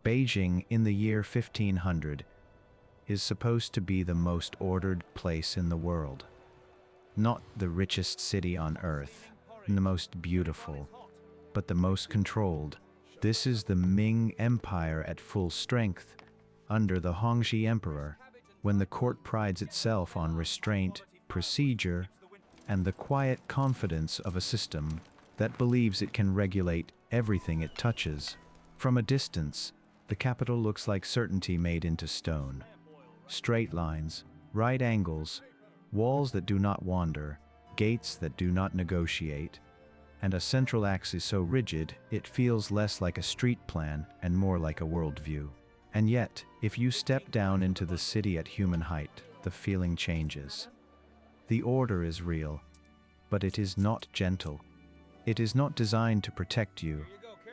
Beijing, in the year 1500, is supposed to be the most ordered place in the world. Not the richest city on earth, and the most beautiful, but the most controlled. This is the Ming Empire at full strength, under the Hongxi Emperor, when the court prides itself on restraint, procedure, and the quiet confidence of a system that believes it can regulate everything it touches. From a distance, the capital looks like certainty made into stone. Straight lines, right angles, walls that do not wander, gates that do not negotiate, and a central axis so rigid it feels less like a street plan and more like a worldview. And yet, if you step down into the city at human height, the feeling changes. The order is real, but it is not gentle. It is not designed to protect you.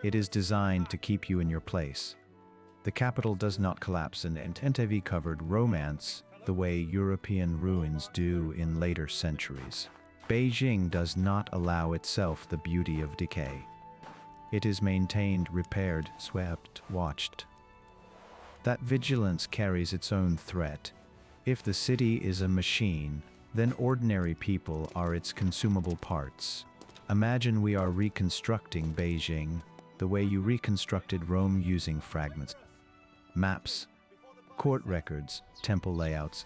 It is designed to keep you in your place. The capital does not collapse in TV-covered romance the way European ruins do in later centuries. Beijing does not allow itself the beauty of decay. It is maintained, repaired, swept, watched. That vigilance carries its own threat. If the city is a machine, then ordinary people are its consumable parts. Imagine we are reconstructing Beijing the way you reconstructed Rome using fragments. Maps, court records, temple layouts,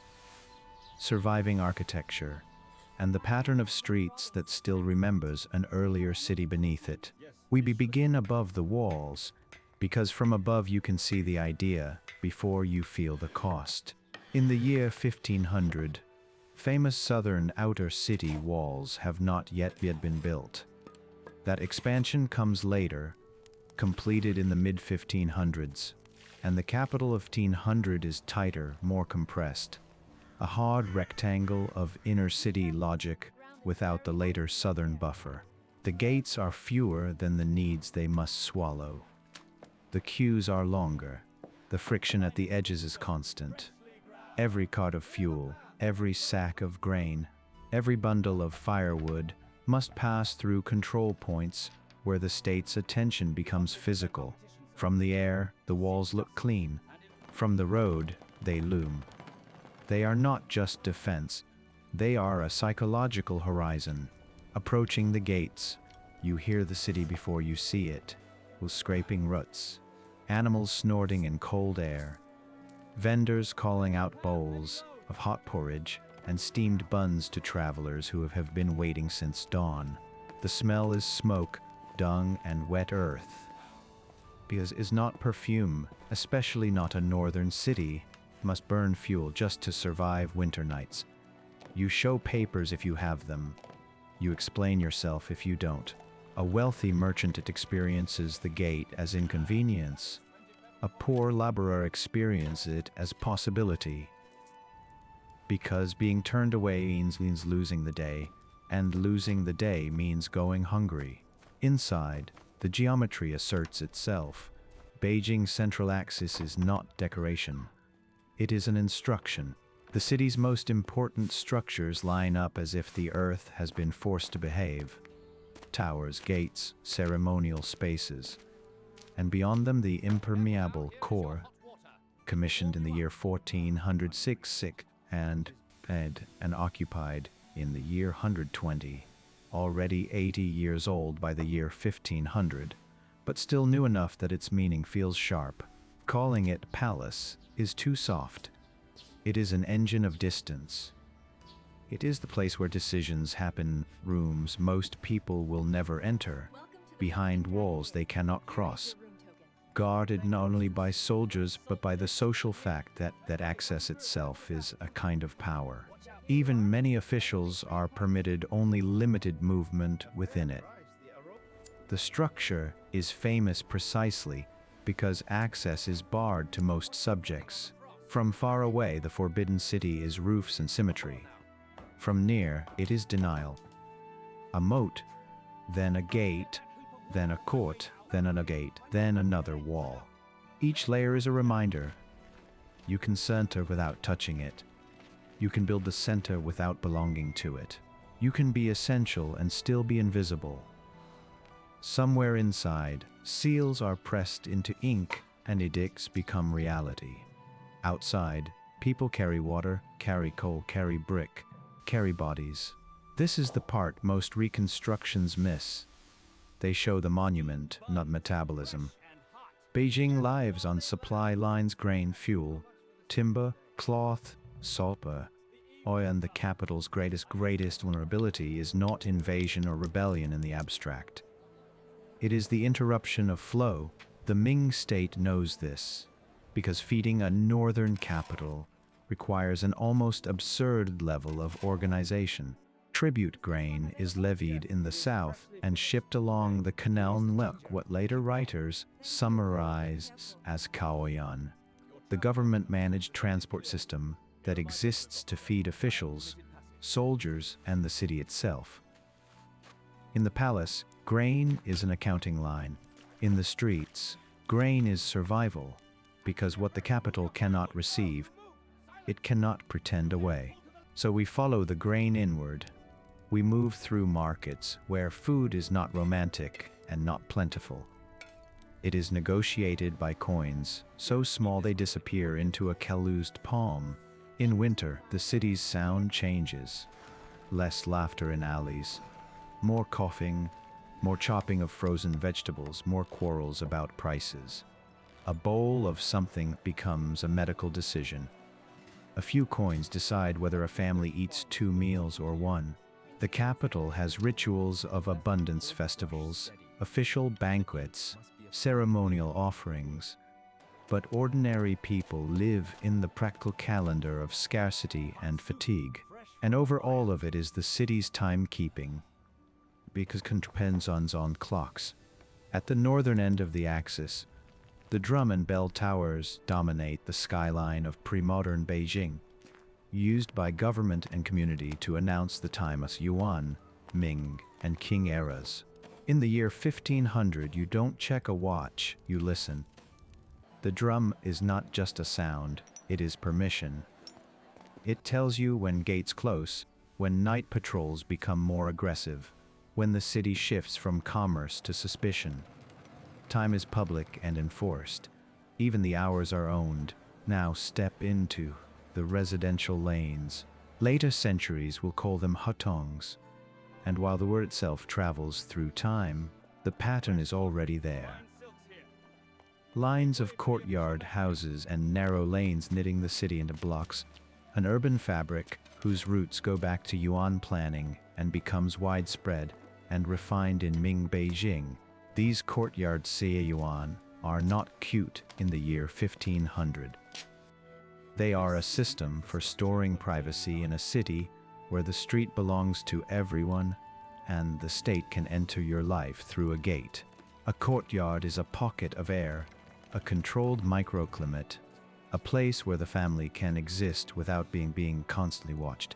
surviving architecture, and the pattern of streets that still remembers an earlier city beneath it. We begin above the walls, because from above you can see the idea before you feel the cost. In the year 1500, famous southern outer city walls have not yet been built. That expansion comes later, completed in the mid-1500s, and the capital of 1500 is tighter, more compressed. A hard rectangle of inner-city logic without the later southern buffer. The gates are fewer than the needs they must swallow. The queues are longer. The friction at the edges is constant. Every cart of fuel, every sack of grain, every bundle of firewood must pass through control points where the state's attention becomes physical. From the air, the walls look clean. From the road, they loom. They are not just defense. They are a psychological horizon. Approaching the gates, you hear the city before you see it, with scraping roots, animals snorting in cold air, vendors calling out bowls of hot porridge and steamed buns to travelers who have been waiting since dawn. The smell is smoke, dung, and wet earth. Because is not perfume, especially not a northern city, must burn fuel just to survive winter nights. You show papers if you have them. You explain yourself if you don't. A wealthy merchant experiences the gate as inconvenience. A poor laborer experiences it as possibility. Because being turned away means losing the day, and losing the day means going hungry. Inside, the geometry asserts itself. Beijing's central axis is not decoration. It is an instruction. The city's most important structures line up as if the earth has been forced to behave. Towers, gates, ceremonial spaces. And beyond them the impermeable core, commissioned in the year 1406 and occupied in the year 120. Already 80 years old by the year 1500, but still new enough that its meaning feels sharp. Calling it palace is too soft. It is an engine of distance. It is the place where decisions happen, rooms most people will never enter, behind walls they cannot cross, guarded not only by soldiers but by the social fact that access itself is a kind of power. Even many officials are permitted only limited movement within it. The structure is famous precisely because access is barred to most subjects. From far away, the forbidden city is roofs and symmetry. From near, it is denial. A moat, then a gate, then a court, then a gate, then another wall. Each layer is a reminder. You can center without touching it. You can build the center without belonging to it. You can be essential and still be invisible. Somewhere inside, seals are pressed into ink and edicts become reality. Outside, people carry water, carry coal, carry brick, carry bodies. This is the part most reconstructions miss. They show the monument, not metabolism. Beijing lives on supply lines, grain, fuel, timber, cloth, sulfur, oil, and the capital's greatest vulnerability is not invasion or rebellion in the abstract. It is the interruption of flow. The Ming state knows this, because feeding a northern capital requires an almost absurd level of organization. Tribute grain is levied in the south and shipped along the canal Nlek, what later writers summarize as Kaoyan, the government-managed transport system that exists to feed officials, soldiers, and the city itself. In the palace, grain is an accounting line. In the streets, grain is survival, because what the capital cannot receive, it cannot pretend away. So we follow the grain inward. We move through markets where food is not romantic and not plentiful. It is negotiated by coins, so small they disappear into a calloused palm. In winter, the city's sound changes. Less laughter in alleys, more coughing, more chopping of frozen vegetables, more quarrels about prices. A bowl of something becomes a medical decision. A few coins decide whether a family eats 2 meals or 1. The capital has rituals of abundance, festivals, official banquets, ceremonial offerings. But ordinary people live in the practical calendar of scarcity and fatigue. And over all of it is the city's timekeeping, because it depends on clocks. At the northern end of the axis, the drum and bell towers dominate the skyline of pre-modern Beijing, used by government and community to announce the time of Yuan, Ming, and Qing eras. In the year 1500, you don't check a watch, you listen. The drum is not just a sound, it is permission. It tells you when gates close, when night patrols become more aggressive, when the city shifts from commerce to suspicion. Time is public and enforced. Even the hours are owned. Now step into the residential lanes. Later centuries will call them hutongs. And while the word itself travels through time, the pattern is already there. Lines of courtyard houses and narrow lanes knitting the city into blocks, an urban fabric whose roots go back to Yuan planning and becomes widespread and refined in Ming Beijing. These courtyards Yuan are not cute in the year 1500. They are a system for storing privacy in a city where the street belongs to everyone and the state can enter your life through a gate. A courtyard is a pocket of air, a controlled microclimate, a place where the family can exist without being constantly watched.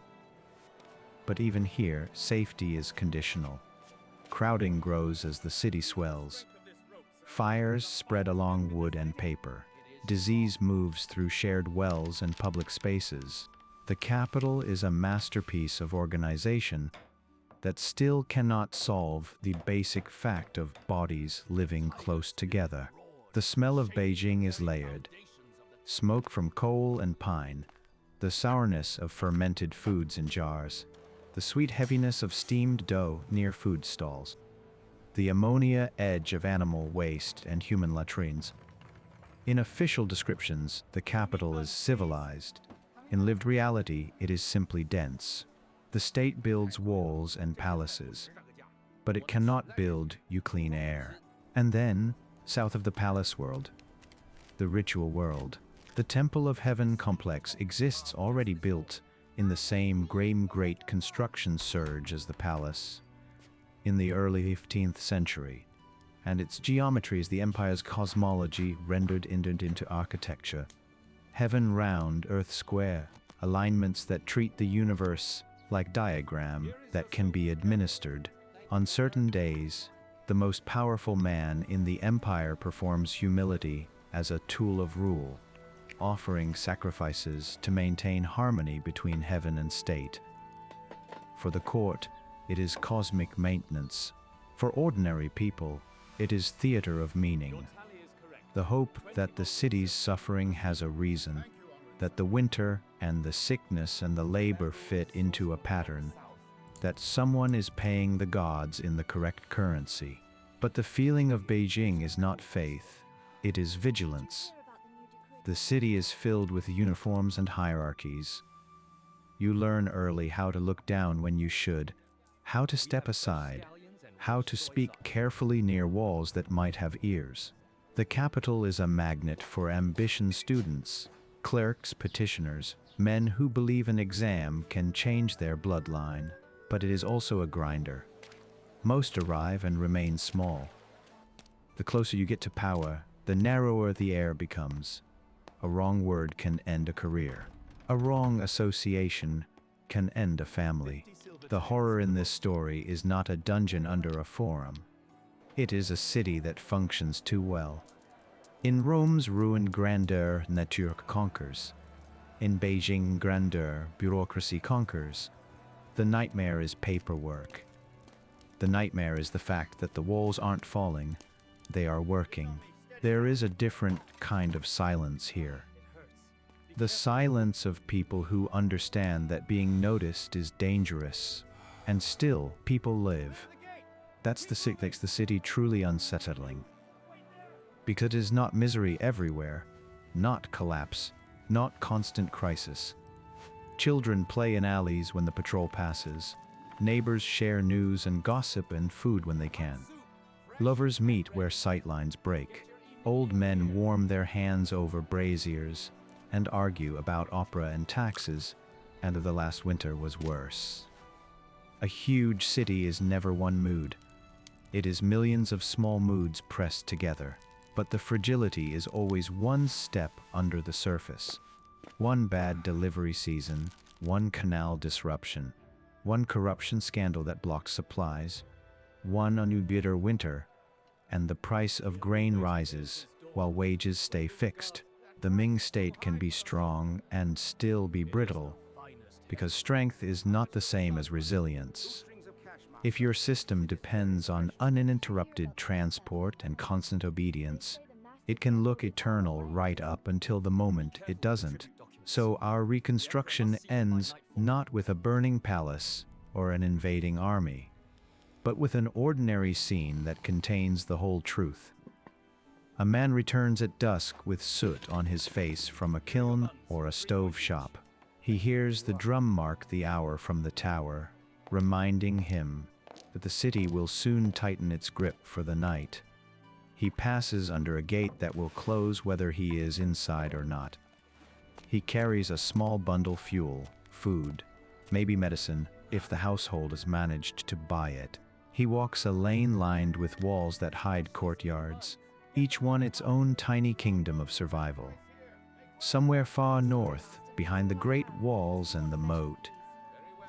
But even here, safety is conditional. Crowding grows as the city swells. Fires spread along wood and paper. Disease moves through shared wells and public spaces. The capital is a masterpiece of organization that still cannot solve the basic fact of bodies living close together. The smell of Beijing is layered. Smoke from coal and pine, the sourness of fermented foods in jars, the sweet heaviness of steamed dough near food stalls, the ammonia edge of animal waste and human latrines. In official descriptions, the capital is civilized. In lived reality, it is simply dense. The state builds walls and palaces, but it cannot build you clean air. And then, south of the palace world, the ritual world, the Temple of Heaven complex exists already built in the same great construction surge as the palace in the early 15th century, and its geometry is the empire's cosmology rendered into architecture. Heaven round, earth square, alignments that treat the universe like diagram that can be administered. On certain days, the most powerful man in the empire performs humility as a tool of rule, offering sacrifices to maintain harmony between heaven and state. For the court, it is cosmic maintenance. For ordinary people, it is theater of meaning. The hope that the city's suffering has a reason, that the winter and the sickness and the labor fit into a pattern, that someone is paying the gods in the correct currency. But the feeling of Beijing is not faith, it is vigilance. The city is filled with uniforms and hierarchies. You learn early how to look down when you should, how to step aside, how to speak carefully near walls that might have ears. The capital is a magnet for ambition students, clerks, petitioners, men who believe an exam can change their bloodline, but it is also a grinder. Most arrive and remain small. The closer you get to power, the narrower the air becomes. A wrong word can end a career. A wrong association can end a family. The horror in this story is not a dungeon under a forum. It is a city that functions too well. In Rome's ruined grandeur, nature conquers. In Beijing grandeur, bureaucracy conquers. The nightmare is paperwork. The nightmare is the fact that the walls aren't falling, they are working. There is a different kind of silence here. The silence of people who understand that being noticed is dangerous, and still people live. That's the makes the city truly unsettling. Because it is not misery everywhere, not collapse, not constant crisis. Children play in alleys when the patrol passes. Neighbors share news and gossip and food when they can. Lovers meet where sightlines break. Old men warm their hands over braziers and argue about opera and taxes, and the last winter was worse. A huge city is never one mood. It is millions of small moods pressed together, but the fragility is always one step under the surface. One bad delivery season, one canal disruption, one corruption scandal that blocks supplies, one bitter winter, and the price of grain rises while wages stay fixed. The Ming state can be strong and still be brittle, because strength is not the same as resilience. If your system depends on uninterrupted transport and constant obedience, it can look eternal right up until the moment it doesn't. So our reconstruction ends not with a burning palace or an invading army, but with an ordinary scene that contains the whole truth. A man returns at dusk with soot on his face from a kiln or a stove shop. He hears the drum mark the hour from the tower, reminding him that the city will soon tighten its grip for the night. He passes under a gate that will close whether he is inside or not. He carries a small bundle fuel, food, maybe medicine, if the household has managed to buy it. He walks a lane lined with walls that hide courtyards, each one its own tiny kingdom of survival. Somewhere far north, behind the great walls and the moat,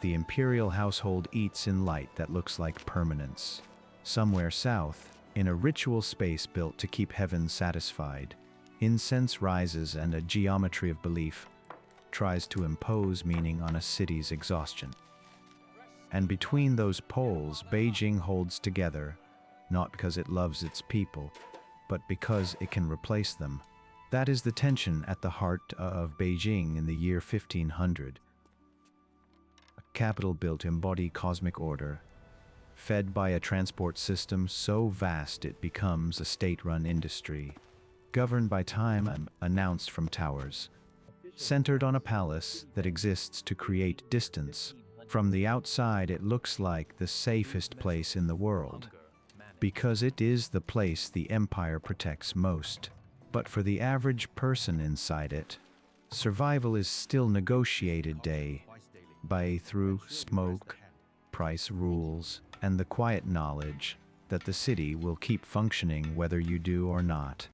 the imperial household eats in light that looks like permanence. Somewhere south, in a ritual space built to keep heaven satisfied, incense rises and a geometry of belief tries to impose meaning on a city's exhaustion. And between those poles, Beijing holds together, not because it loves its people, but because it can replace them. That is the tension at the heart of Beijing in the year 1500. A capital built to embody cosmic order, fed by a transport system so vast it becomes a state-run industry, governed by time and announced from towers, centered on a palace that exists to create distance. From the outside it looks like the safest place in the world, because it is the place the empire protects most. But for the average person inside it, survival is still negotiated day by through smoke, price rules, and the quiet knowledge that the city will keep functioning whether you do or not.